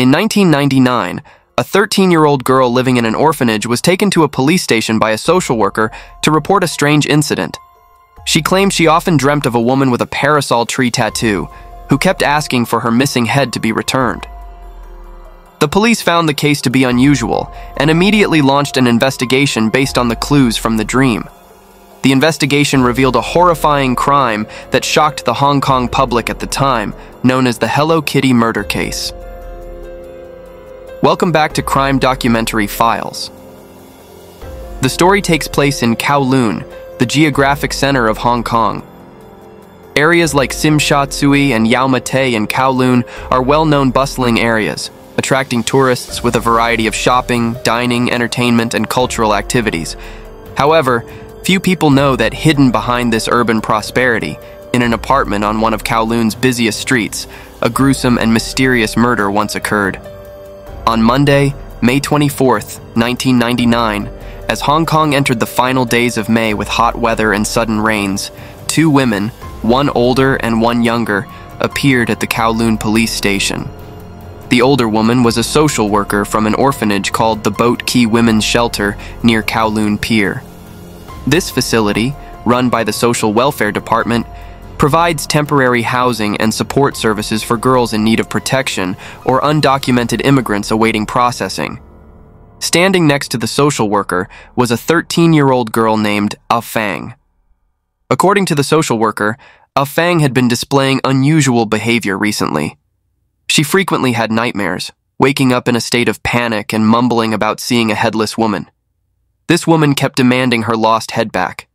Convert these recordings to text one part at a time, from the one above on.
In 1999, a 13-year-old girl living in an orphanage was taken to a police station by a social worker to report a strange incident. She claimed she often dreamt of a woman with a parasol tree tattoo who kept asking for her missing head to be returned. The police found the case to be unusual and immediately launched an investigation based on the clues from the dream. The investigation revealed a horrifying crime that shocked the Hong Kong public at the time, known as the Hello Kitty murder case. Welcome back to Crime Documentary Files. The story takes place in Kowloon, the geographic center of Hong Kong. Areas like Tsim Sha Tsui and Yau Ma Tei in Kowloon are well-known bustling areas, attracting tourists with a variety of shopping, dining, entertainment, and cultural activities. However, few people know that hidden behind this urban prosperity, in an apartment on one of Kowloon's busiest streets, a gruesome and mysterious murder once occurred. On Monday, May 24, 1999, as Hong Kong entered the final days of May with hot weather and sudden rains, two women, one older and one younger, appeared at the Kowloon police station. The older woman was a social worker from an orphanage called the Boat Quay Women's Shelter near Kowloon Pier. This facility, run by the Social Welfare Department, provides temporary housing and support services for girls in need of protection or undocumented immigrants awaiting processing. Standing next to the social worker was a 13-year-old girl named Ah Fang. According to the social worker, Ah Fang had been displaying unusual behavior recently. She frequently had nightmares, waking up in a state of panic and mumbling about seeing a headless woman. This woman kept demanding her lost head back.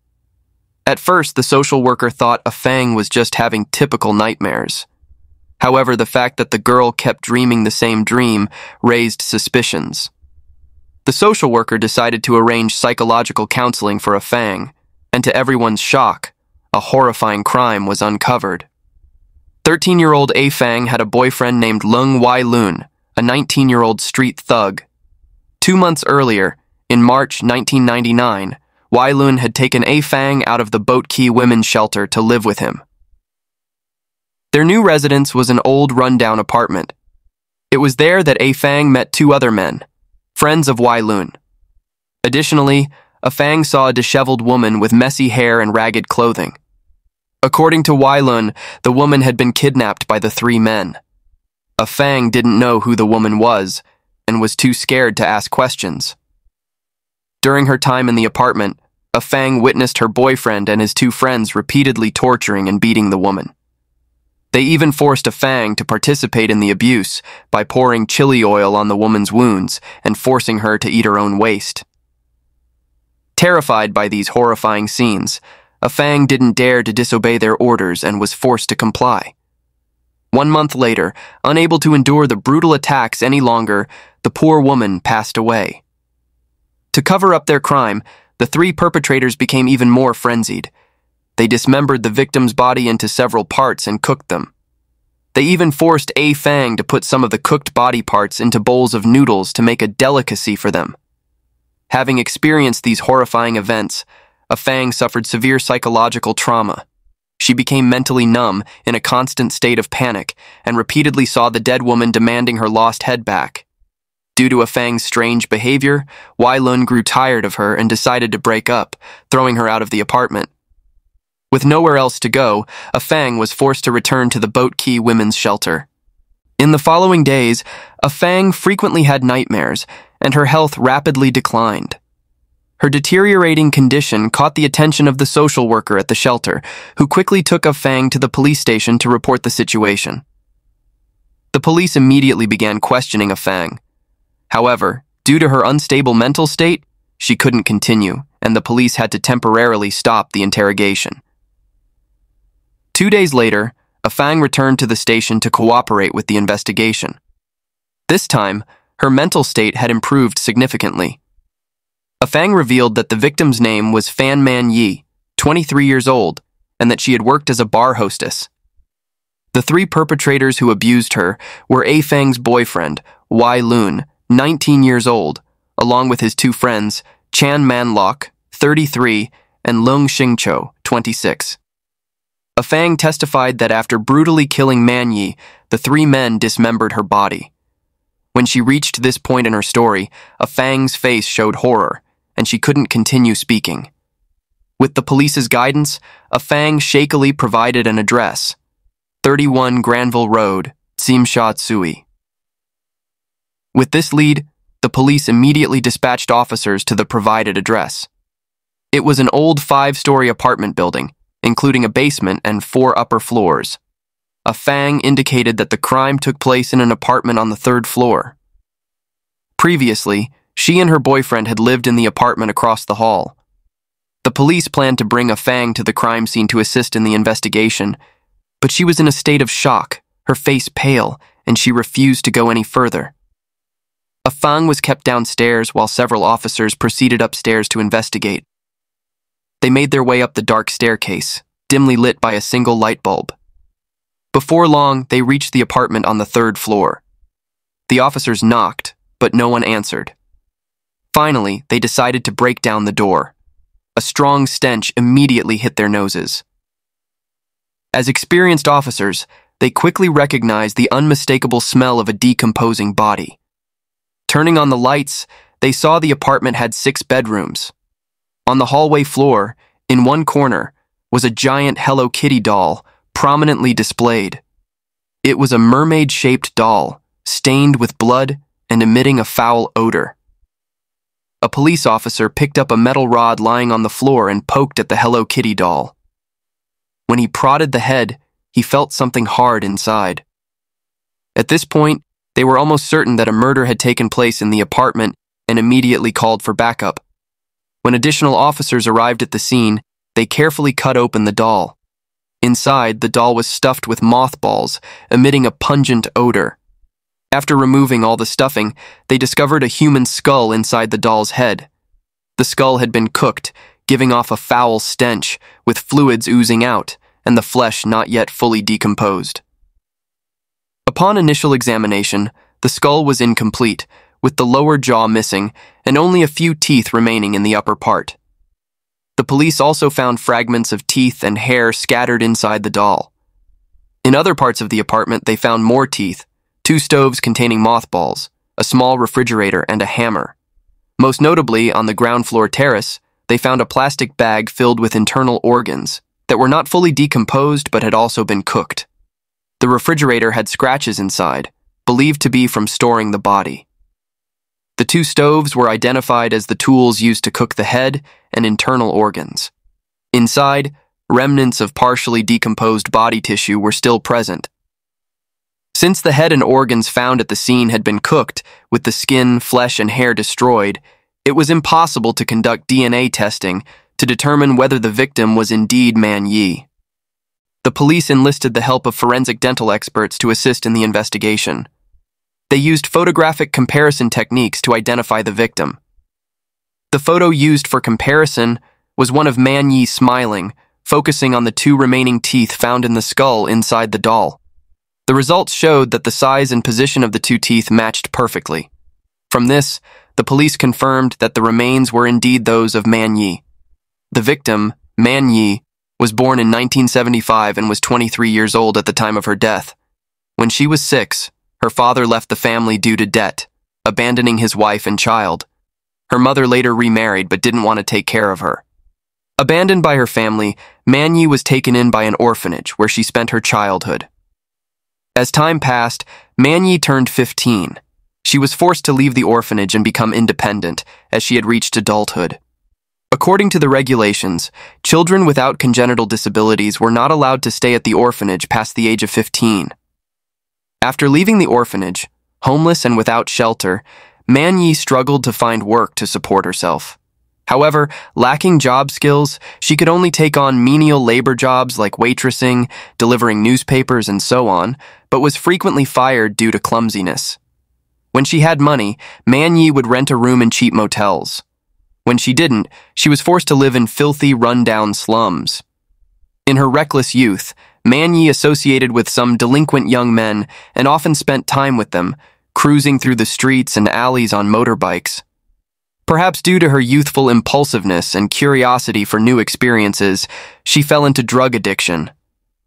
At first, the social worker thought Ah Fang was just having typical nightmares. However, the fact that the girl kept dreaming the same dream raised suspicions. The social worker decided to arrange psychological counseling for Ah Fang, and to everyone's shock, a horrifying crime was uncovered. 13-year-old Ah Fang had a boyfriend named Leung Wai-lun, a 19-year-old street thug. 2 months earlier, in March 1999, Wai-lun had taken Ah Fang out of the Boat Quay Women's Shelter to live with him. Their new residence was an old, rundown apartment. It was there that Ah Fang met two other men, friends of Wai-lun. Additionally, Ah Fang saw a disheveled woman with messy hair and ragged clothing. According to Wai-lun, the woman had been kidnapped by the three men. Ah Fang didn't know who the woman was and was too scared to ask questions. During her time in the apartment, Ah Fang witnessed her boyfriend and his two friends repeatedly torturing and beating the woman. They even forced Ah Fang to participate in the abuse by pouring chili oil on the woman's wounds and forcing her to eat her own waste. Terrified by these horrifying scenes, Ah Fang didn't dare to disobey their orders and was forced to comply. 1 month later, unable to endure the brutal attacks any longer, the poor woman passed away. To cover up their crime, the three perpetrators became even more frenzied. They dismembered the victim's body into several parts and cooked them. They even forced Ah Fang to put some of the cooked body parts into bowls of noodles to make a delicacy for them. Having experienced these horrifying events, Ah Fang suffered severe psychological trauma. She became mentally numb, in a constant state of panic, and repeatedly saw the dead woman demanding her lost head back. Due to Ah Fang's strange behavior, Wai-lun grew tired of her and decided to break up, throwing her out of the apartment. With nowhere else to go, Ah Fang was forced to return to the Boat Quay Women's Shelter. In the following days, Ah Fang frequently had nightmares, and her health rapidly declined. Her deteriorating condition caught the attention of the social worker at the shelter, who quickly took Ah Fang to the police station to report the situation. The police immediately began questioning Ah Fang. However, due to her unstable mental state, she couldn't continue, and the police had to temporarily stop the interrogation. 2 days later, Ah Fang returned to the station to cooperate with the investigation. This time, her mental state had improved significantly. Ah Fang revealed that the victim's name was Man-Yee, 23 years old, and that she had worked as a bar hostess. The three perpetrators who abused her were Ah Fang's boyfriend, Wai-lun, 19 years old, along with his two friends, Chan Man-lok, 33, and Leung Shing-cho, 26. Ah Fang testified that after brutally killing Man-Yee, the three men dismembered her body. When she reached this point in her story, a Fang's face showed horror, and she couldn't continue speaking. With the police's guidance, a Fang shakily provided an address: 31 Granville Road, Tsim-Sha-Tsui. With this lead, the police immediately dispatched officers to the provided address. It was an old 5-story apartment building, including a basement and 4 upper floors. A Fang indicated that the crime took place in an apartment on the 3rd floor. Previously, she and her boyfriend had lived in the apartment across the hall. The police planned to bring a Fang to the crime scene to assist in the investigation, but she was in a state of shock, her face pale, and she refused to go any further. A Fang was kept downstairs while several officers proceeded upstairs to investigate. They made their way up the dark staircase, dimly lit by a single light bulb. Before long, they reached the apartment on the 3rd floor. The officers knocked, but no one answered. Finally, they decided to break down the door. A strong stench immediately hit their noses. As experienced officers, they quickly recognized the unmistakable smell of a decomposing body. Turning on the lights, they saw the apartment had 6 bedrooms. On the hallway floor, in one corner, was a giant Hello Kitty doll, prominently displayed. It was a mermaid-shaped doll, stained with blood and emitting a foul odor. A police officer picked up a metal rod lying on the floor and poked at the Hello Kitty doll. When he prodded the head, he felt something hard inside. At this point, they were almost certain that a murder had taken place in the apartment and immediately called for backup. When additional officers arrived at the scene, they carefully cut open the doll. Inside, the doll was stuffed with mothballs, emitting a pungent odor. After removing all the stuffing, they discovered a human skull inside the doll's head. The skull had been cooked, giving off a foul stench, with fluids oozing out, and the flesh not yet fully decomposed. Upon initial examination, the skull was incomplete, with the lower jaw missing and only a few teeth remaining in the upper part. The police also found fragments of teeth and hair scattered inside the doll. In other parts of the apartment, they found more teeth, 2 stoves containing mothballs, a small refrigerator, and a hammer. Most notably, on the ground floor terrace, they found a plastic bag filled with internal organs that were not fully decomposed but had also been cooked. The refrigerator had scratches inside, believed to be from storing the body. The 2 stoves were identified as the tools used to cook the head and internal organs. Inside, remnants of partially decomposed body tissue were still present. Since the head and organs found at the scene had been cooked, with the skin, flesh, and hair destroyed, it was impossible to conduct DNA testing to determine whether the victim was indeed Man-Yee. The police enlisted the help of forensic dental experts to assist in the investigation. They used photographic comparison techniques to identify the victim. The photo used for comparison was one of Man-Yee smiling, focusing on the 2 remaining teeth found in the skull inside the doll. The results showed that the size and position of the 2 teeth matched perfectly. From this, the police confirmed that the remains were indeed those of Man-Yee. The victim, Man-Yee, was born in 1975 and was 23 years old at the time of her death. When she was 6, her father left the family due to debt, abandoning his wife and child. Her mother later remarried but didn't want to take care of her. Abandoned by her family, Man-Yee was taken in by an orphanage where she spent her childhood. As time passed, Man-Yee turned 15. She was forced to leave the orphanage and become independent as she had reached adulthood. According to the regulations, children without congenital disabilities were not allowed to stay at the orphanage past the age of 15. After leaving the orphanage, homeless and without shelter, Man-Yee struggled to find work to support herself. However, lacking job skills, she could only take on menial labor jobs like waitressing, delivering newspapers, and so on, but was frequently fired due to clumsiness. When she had money, Man-Yee would rent a room in cheap motels. When she didn't, she was forced to live in filthy, run-down slums. In her reckless youth, Man-Yee associated with some delinquent young men and often spent time with them, cruising through the streets and alleys on motorbikes. Perhaps due to her youthful impulsiveness and curiosity for new experiences, she fell into drug addiction.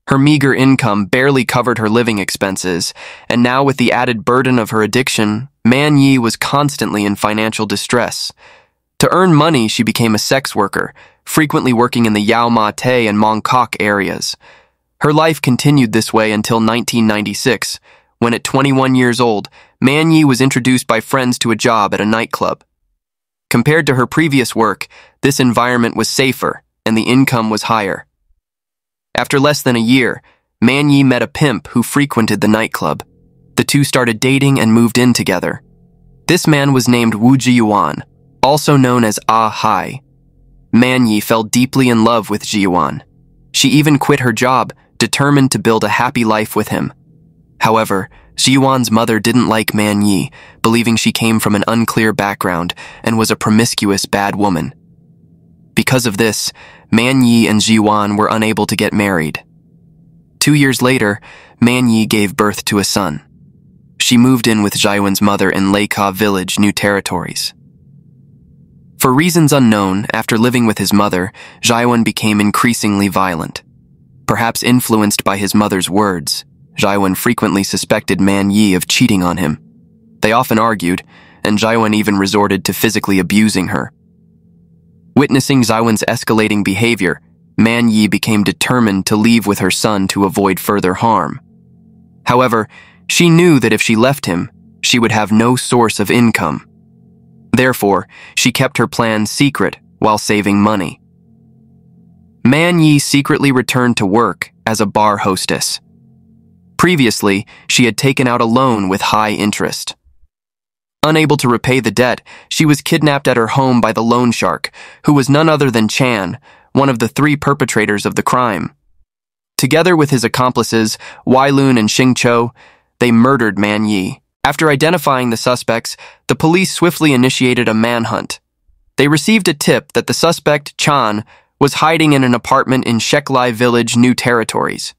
Her meager income barely covered her living expenses, and now with the added burden of her addiction, Man-Yee was constantly in financial distress. To earn money, she became a sex worker, frequently working in the Yau Ma Tei and Mong Kok areas. Her life continued this way until 1996, when at 21 years old, Man-Yee was introduced by friends to a job at a nightclub. Compared to her previous work, this environment was safer, and the income was higher. After less than a year, Man-Yee met a pimp who frequented the nightclub. The two started dating and moved in together. This man was named Wu Ji-yuan, also known as Ah Hai. Man-Yee fell deeply in love with Ji-yuan. She even quit her job, determined to build a happy life with him. However, Ji-yuan's mother didn't like Man-Yee, believing she came from an unclear background and was a promiscuous bad woman. Because of this, Man-Yee and Ji-yuan were unable to get married. 2 years later, Man-Yee gave birth to a son. She moved in with Ji-yuan's mother in Leika Village, New Territories. For reasons unknown, after living with his mother, Ji-yuan became increasingly violent. Perhaps influenced by his mother's words, Ji-yuan frequently suspected Man-Yee of cheating on him. They often argued, and Ji-yuan even resorted to physically abusing her. Witnessing Ji-yuan's escalating behavior, Man-Yee became determined to leave with her son to avoid further harm. However, she knew that if she left him, she would have no source of income. Therefore, she kept her plan secret while saving money. Man-Yee secretly returned to work as a bar hostess. Previously, she had taken out a loan with high interest. Unable to repay the debt, she was kidnapped at her home by the loan shark, who was none other than Chan, one of the 3 perpetrators of the crime. Together with his accomplices, Wai-lun and Shing-cho, they murdered Man-Yee. After identifying the suspects, the police swiftly initiated a manhunt. They received a tip that the suspect, Chan, was hiding in an apartment in Sheklai Village, New Territories.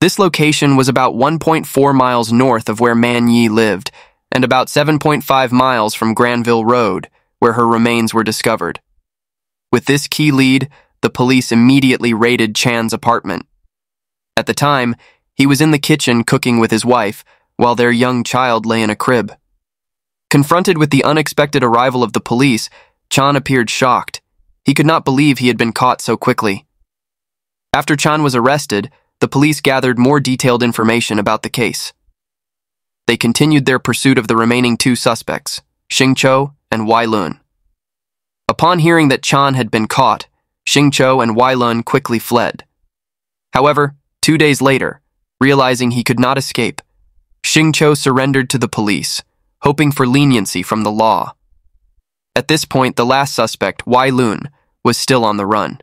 This location was about 1.4 miles north of where Man-Yee lived, and about 7.5 miles from Granville Road, where her remains were discovered. With this key lead, the police immediately raided Chan's apartment. At the time, he was in the kitchen cooking with his wife, while their young child lay in a crib. Confronted with the unexpected arrival of the police, Chan appeared shocked. He could not believe he had been caught so quickly. After Chan was arrested, the police gathered more detailed information about the case. They continued their pursuit of the remaining 2 suspects, Shing-cho and Wai-lun. Upon hearing that Chan had been caught, Shing-cho and Wai-lun quickly fled. However, 2 days later, realizing he could not escape, Shing-cho surrendered to the police, hoping for leniency from the law. At this point, the last suspect, Wai-lun, was still on the run.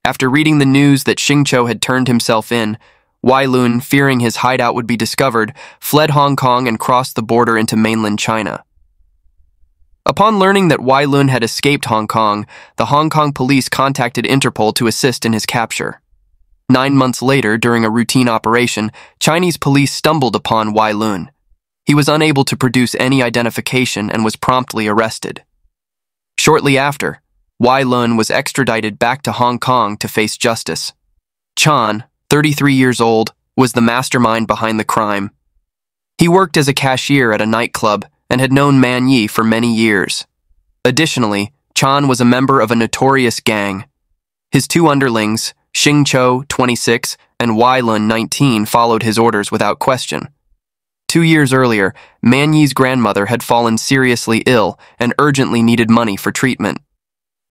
After reading the news that Shing-cho had turned himself in, Wai-lun, fearing his hideout would be discovered, fled Hong Kong and crossed the border into mainland China. Upon learning that Wai-lun had escaped Hong Kong, the Hong Kong police contacted Interpol to assist in his capture. 9 months later, during a routine operation, Chinese police stumbled upon Wai-lun. He was unable to produce any identification and was promptly arrested. Shortly after, Wai-lun was extradited back to Hong Kong to face justice. Chan, 33 years old, was the mastermind behind the crime. He worked as a cashier at a nightclub and had known Man-Yee for many years. Additionally, Chan was a member of a notorious gang. His 2 underlings, Shing-cho, 26, and Wai-lun, 19, followed his orders without question. 2 years earlier, Man-Yee's grandmother had fallen seriously ill and urgently needed money for treatment.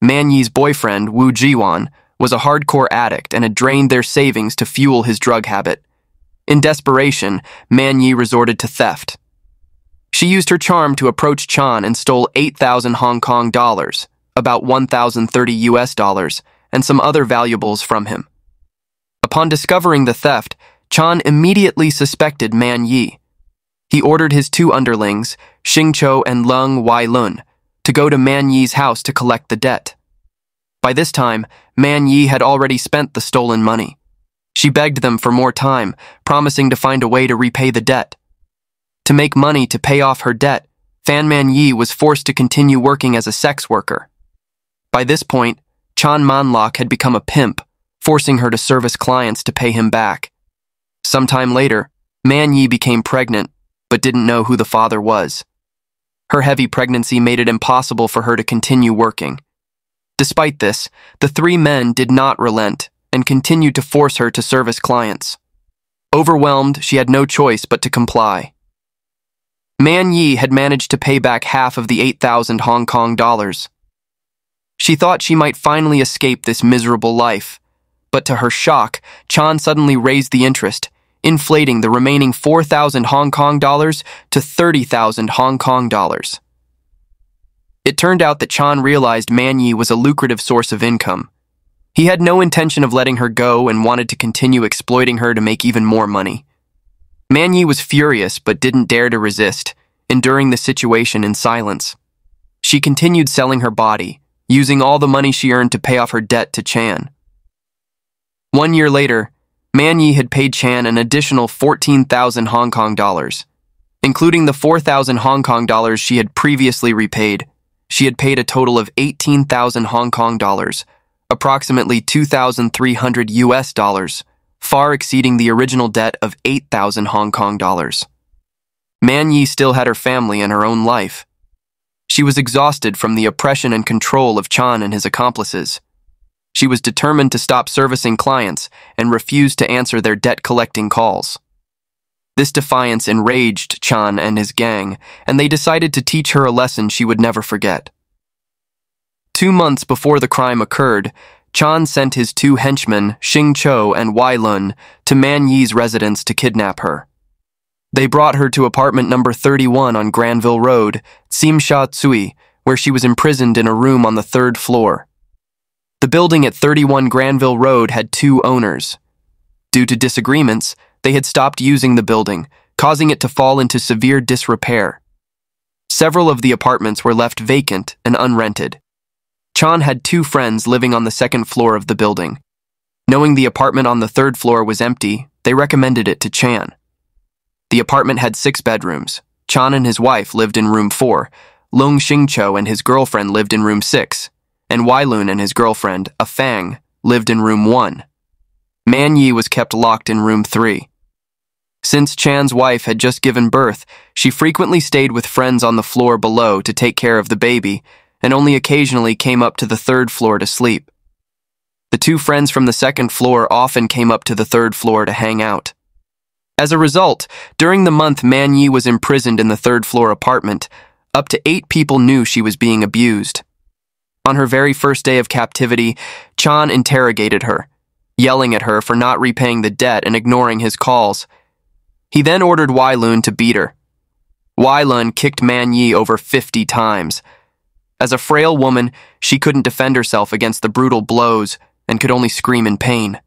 Man-Yee's boyfriend, Wu Ji-yuan, was a hardcore addict and had drained their savings to fuel his drug habit. In desperation, Man-Yee resorted to theft. She used her charm to approach Chan and stole 8,000 Hong Kong dollars, about 1,030 US dollars, and some other valuables from him. Upon discovering the theft, Chan immediately suspected Man-Yee. He ordered his 2 underlings, Shing-cho and Leung Wai-lun, to go to Man-Yee's house to collect the debt. By this time, Man-Yee had already spent the stolen money. She begged them for more time, promising to find a way to repay the debt. To make money to pay off her debt, Fan Man-Yee was forced to continue working as a sex worker. By this point, Chan Man-lok had become a pimp, forcing her to service clients to pay him back. Sometime later, Man-Yee became pregnant, but didn't know who the father was. Her heavy pregnancy made it impossible for her to continue working. Despite this, the three men did not relent and continued to force her to service clients. Overwhelmed, she had no choice but to comply. Man-Yee had managed to pay back half of the 8,000 Hong Kong dollars. She thought she might finally escape this miserable life, but to her shock, Chan suddenly raised the interest, inflating the remaining 4,000 Hong Kong dollars to 30,000 Hong Kong dollars. It turned out that Chan realized Man-Yee was a lucrative source of income. He had no intention of letting her go and wanted to continue exploiting her to make even more money. Man-Yee was furious but didn't dare to resist, enduring the situation in silence. She continued selling her body, using all the money she earned to pay off her debt to Chan. 1 year later, Man-Yee had paid Chan an additional 14,000 Hong Kong dollars. Including the 4,000 Hong Kong dollars she had previously repaid, she had paid a total of 18,000 Hong Kong dollars, approximately 2,300 US dollars, far exceeding the original debt of 8,000 Hong Kong dollars. Man-Yee still had her family and her own life. She was exhausted from the oppression and control of Chan and his accomplices. She was determined to stop servicing clients and refused to answer their debt-collecting calls. This defiance enraged Chan and his gang, and they decided to teach her a lesson she would never forget. 2 months before the crime occurred, Chan sent his 2 henchmen, Shing-cho and Wai-lun, to Man-Yee's residence to kidnap her. They brought her to apartment number 31 on Granville Road, Tsim Tsui, where she was imprisoned in a room on the 3rd floor. The building at 31 Granville Road had 2 owners. Due to disagreements, they had stopped using the building, causing it to fall into severe disrepair. Several of the apartments were left vacant and unrented. Chan had 2 friends living on the 2nd floor of the building. Knowing the apartment on the 3rd floor was empty, they recommended it to Chan. The apartment had 6 bedrooms. Chan and his wife lived in room 4, Leung Shing-cho and his girlfriend lived in room 6, and Wai-lun and his girlfriend, a Fang, lived in room 1. Man-Yee was kept locked in room 3. Since Chan's wife had just given birth, she frequently stayed with friends on the floor below to take care of the baby, and only occasionally came up to the 3rd floor to sleep. The 2 friends from the 2nd floor often came up to the 3rd floor to hang out. As a result, during the month Man-Yee was imprisoned in the 3rd floor apartment, up to 8 people knew she was being abused. On her very first day of captivity, Chan interrogated her, yelling at her for not repaying the debt and ignoring his calls. He then ordered Wai-lun to beat her. Wai-lun kicked Man-Yee over 50 times. As a frail woman, she couldn't defend herself against the brutal blows and could only scream in pain.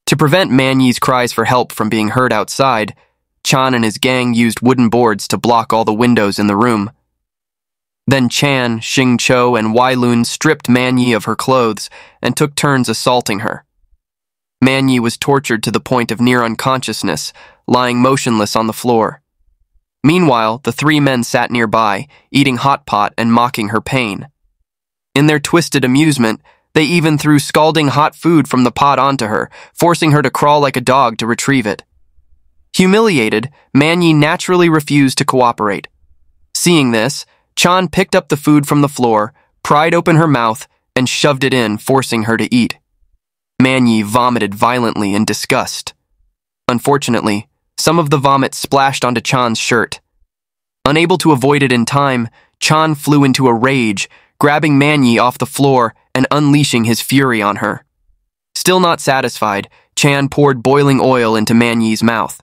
To prevent Man-Yee's cries for help from being heard outside, Chan and his gang used wooden boards to block all the windows in the room. Then Chan, Shing-cho, and Wai-lun stripped Man-Yee of her clothes and took turns assaulting her. Man-Yee was tortured to the point of near unconsciousness, lying motionless on the floor. Meanwhile, the 3 men sat nearby, eating hot pot and mocking her pain. In their twisted amusement, they even threw scalding hot food from the pot onto her, forcing her to crawl like a dog to retrieve it. Humiliated, Man-Yee naturally refused to cooperate. Seeing this, Chan picked up the food from the floor, pried open her mouth, and shoved it in, forcing her to eat. Man-Yee vomited violently in disgust. Unfortunately, some of the vomit splashed onto Chan's shirt. Unable to avoid it in time, Chan flew into a rage, grabbing Man-Yee off the floor and unleashing his fury on her. Still not satisfied, Chan poured boiling oil into Man-Yee's mouth.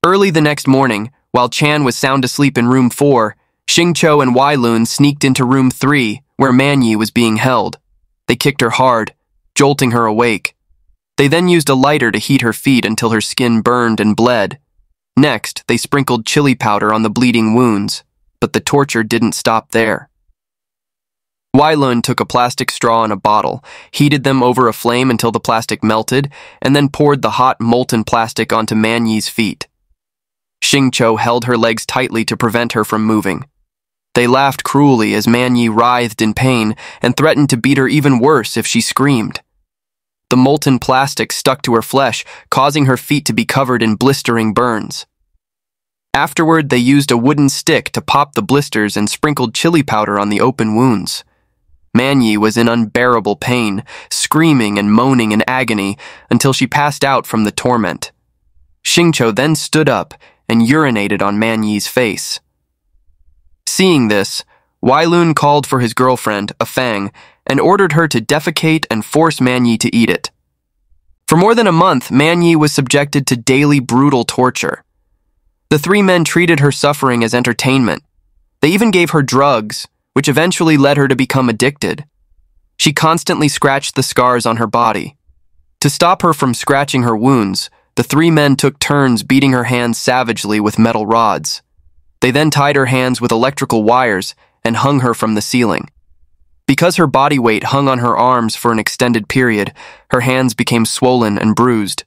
Early the next morning, while Chan was sound asleep in room 4, Shing-cho and Wai-lun sneaked into room 3, where Man-Yee was being held. They kicked her hard, jolting her awake. They then used a lighter to heat her feet until her skin burned and bled. Next, they sprinkled chili powder on the bleeding wounds, but the torture didn't stop there. Wai-lun took a plastic straw and a bottle, heated them over a flame until the plastic melted, and then poured the hot, molten plastic onto Man-Yee's feet. Shing-cho held her legs tightly to prevent her from moving. They laughed cruelly as Man-Yee writhed in pain and threatened to beat her even worse if she screamed. The molten plastic stuck to her flesh, causing her feet to be covered in blistering burns. Afterward, they used a wooden stick to pop the blisters and sprinkled chili powder on the open wounds. Man-Yee was in unbearable pain, screaming and moaning in agony until she passed out from the torment. Shing-cho then stood up and urinated on Man-Yee's face. Seeing this, Wai-lun called for his girlfriend, a Fang, and ordered her to defecate and force Man-Yee to eat it. For more than a month, Man-Yee was subjected to daily brutal torture. The three men treated her suffering as entertainment. They even gave her drugs, which eventually led her to become addicted. She constantly scratched the scars on her body. To stop her from scratching her wounds, the three men took turns beating her hands savagely with metal rods. They then tied her hands with electrical wires and hung her from the ceiling. Because her body weight hung on her arms for an extended period, her hands became swollen and bruised.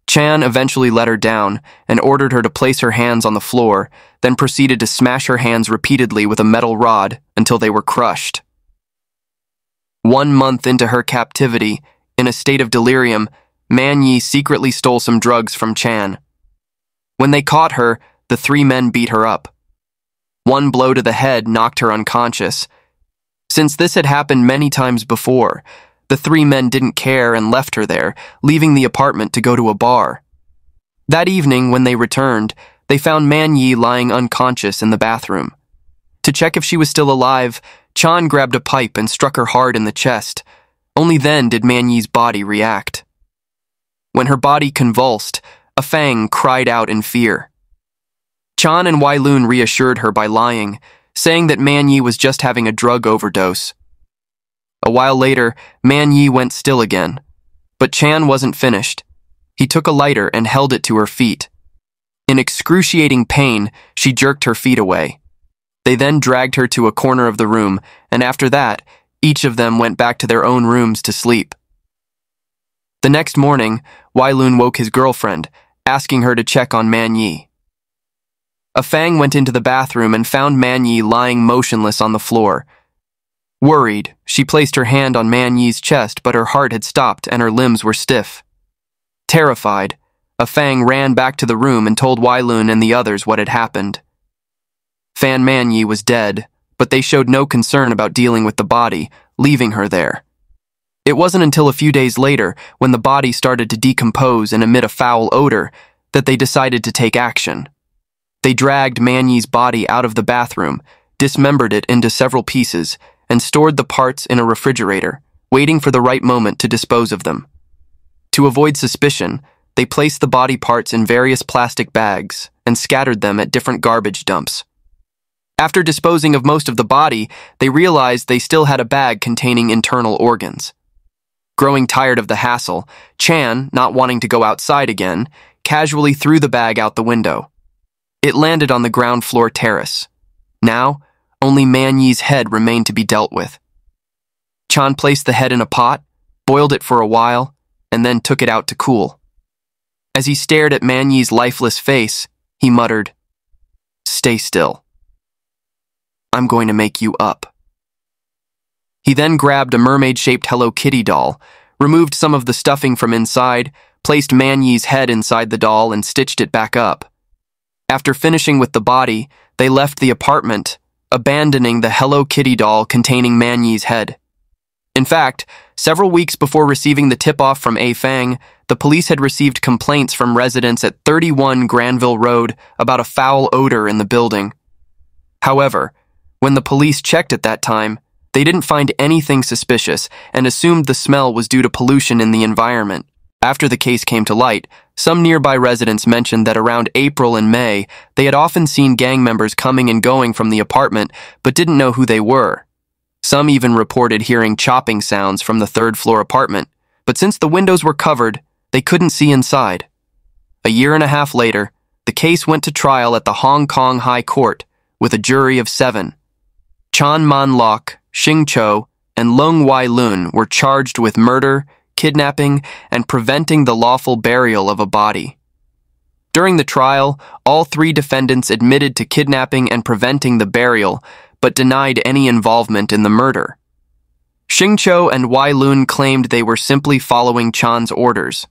Chan eventually let her down and ordered her to place her hands on the floor, then proceeded to smash her hands repeatedly with a metal rod until they were crushed. 1 month into her captivity, in a state of delirium, Man-Yee secretly stole some drugs from Chan. When they caught her, the three men beat her up. One blow to the head knocked her unconscious. Since this had happened many times before, the three men didn't care and left her there, leaving the apartment to go to a bar. That evening, when they returned, they found Man-Yee lying unconscious in the bathroom. To check if she was still alive, Chan grabbed a pipe and struck her hard in the chest. Only then did Man-Yee's body react. When her body convulsed, a Fang cried out in fear. Chan and Wai-lun reassured her by lying, saying that Man-Yee was just having a drug overdose. A while later, Man-Yee went still again. But Chan wasn't finished. He took a lighter and held it to her feet. In excruciating pain, she jerked her feet away. They then dragged her to a corner of the room, and after that, each of them went back to their own rooms to sleep. The next morning, Wai-lun woke his girlfriend, asking her to check on Man-Yee. A Fang went into the bathroom and found Man-Yee lying motionless on the floor. Worried, she placed her hand on Man-Yee's chest, but her heart had stopped and her limbs were stiff. Terrified, a Fang ran back to the room and told Wai-lun and the others what had happened. Fan Man-Yee was dead, but they showed no concern about dealing with the body, leaving her there. It wasn't until a few days later, when the body started to decompose and emit a foul odor, that they decided to take action. They dragged Man-Yee's body out of the bathroom, dismembered it into several pieces, and stored the parts in a refrigerator, waiting for the right moment to dispose of them. To avoid suspicion, they placed the body parts in various plastic bags and scattered them at different garbage dumps. After disposing of most of the body, they realized they still had a bag containing internal organs. Growing tired of the hassle, Chan, not wanting to go outside again, casually threw the bag out the window. It landed on the ground floor terrace. Now, only Man-Yee's head remained to be dealt with. Chan placed the head in a pot, boiled it for a while, and then took it out to cool. As he stared at Man-Yee's lifeless face, he muttered, "Stay still. I'm going to make you up." He then grabbed a mermaid-shaped Hello Kitty doll, removed some of the stuffing from inside, placed Man-Yee's head inside the doll, and stitched it back up. After finishing with the body, they left the apartment, abandoning the Hello Kitty doll containing Man-Yee's head. In fact, several weeks before receiving the tip-off from A Fang, the police had received complaints from residents at 31 Granville Road about a foul odor in the building. However, when the police checked at that time, they didn't find anything suspicious and assumed the smell was due to pollution in the environment. After the case came to light, some nearby residents mentioned that around April and May, they had often seen gang members coming and going from the apartment, but didn't know who they were. Some even reported hearing chopping sounds from the third-floor apartment, but since the windows were covered, they couldn't see inside. A year and a half later, the case went to trial at the Hong Kong High Court with a jury of 7. Chan Man-lok, Shing-cho, and Leung Wai-lun were charged with murder, kidnapping, and preventing the lawful burial of a body. During the trial, all 3 defendants admitted to kidnapping and preventing the burial, but denied any involvement in the murder. Shing-cho and Wai-lun claimed they were simply following Chan's orders.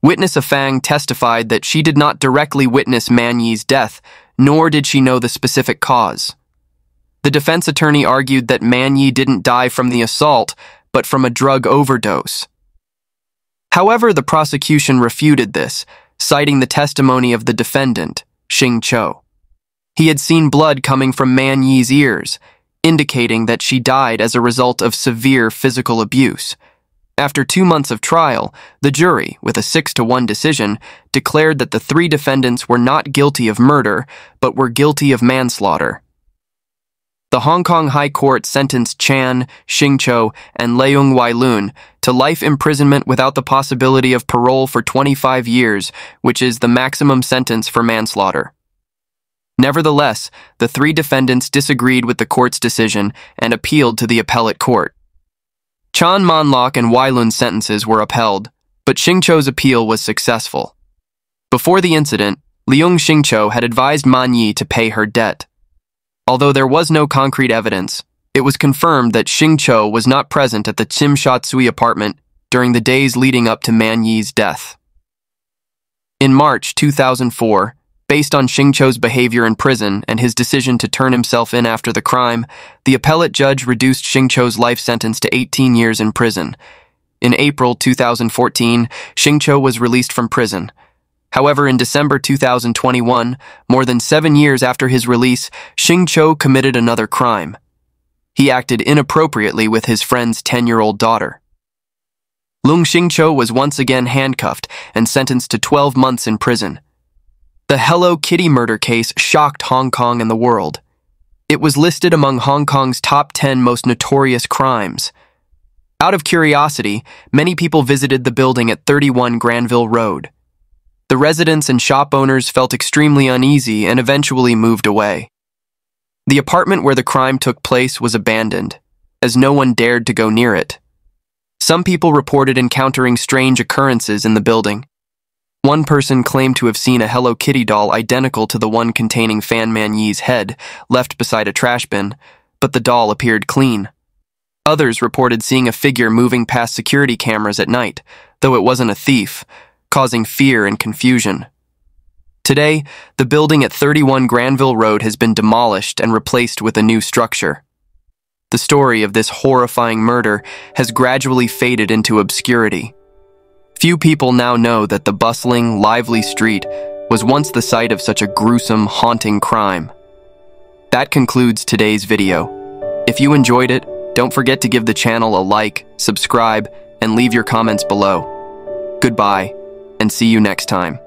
Witness Afang testified that she did not directly witness Man-Yee's death, nor did she know the specific cause. The defense attorney argued that Man-Yee didn't die from the assault, but from a drug overdose. However, the prosecution refuted this, citing the testimony of the defendant, Shing-cho. He had seen blood coming from Man-Yee's ears, indicating that she died as a result of severe physical abuse. After 2 months of trial, the jury, with a 6-1 decision, declared that the 3 defendants were not guilty of murder, but were guilty of manslaughter. The Hong Kong High Court sentenced Chan, Shing-cho, and Leung Wai-lun to life imprisonment without the possibility of parole for 25 years, which is the maximum sentence for manslaughter. Nevertheless, the 3 defendants disagreed with the court's decision and appealed to the appellate court. Chan Man-lok and Wai-lun's sentences were upheld, but Shing-cho's appeal was successful. Before the incident, Leung Shing-cho had advised Man-Yee to pay her debt. Although there was no concrete evidence, it was confirmed that Shing-cho was not present at the Tsim Sha Tsui apartment during the days leading up to Man-Yee's death. In March 2004, based on Shing-cho's behavior in prison and his decision to turn himself in after the crime, the appellate judge reduced Shing-cho's life sentence to 18 years in prison. In April 2014, Shing-cho was released from prison. However, in December 2021, more than 7 years after his release, Shing-cho committed another crime. He acted inappropriately with his friend's 10-year-old daughter. Leung Shing-cho was once again handcuffed and sentenced to 12 months in prison. The Hello Kitty murder case shocked Hong Kong and the world. It was listed among Hong Kong's top 10 most notorious crimes. Out of curiosity, many people visited the building at 31 Granville Road. The residents and shop owners felt extremely uneasy and eventually moved away. The apartment where the crime took place was abandoned, as no one dared to go near it. Some people reported encountering strange occurrences in the building. One person claimed to have seen a Hello Kitty doll identical to the one containing Fan Man-Yee's head left beside a trash bin, but the doll appeared clean. Others reported seeing a figure moving past security cameras at night, though it wasn't a thief, causing fear and confusion. Today, the building at 31 Granville Road has been demolished and replaced with a new structure. The story of this horrifying murder has gradually faded into obscurity. Few people now know that the bustling, lively street was once the site of such a gruesome, haunting crime. That concludes today's video. If you enjoyed it, don't forget to give the channel a like, subscribe, and leave your comments below. Goodbye, and see you next time.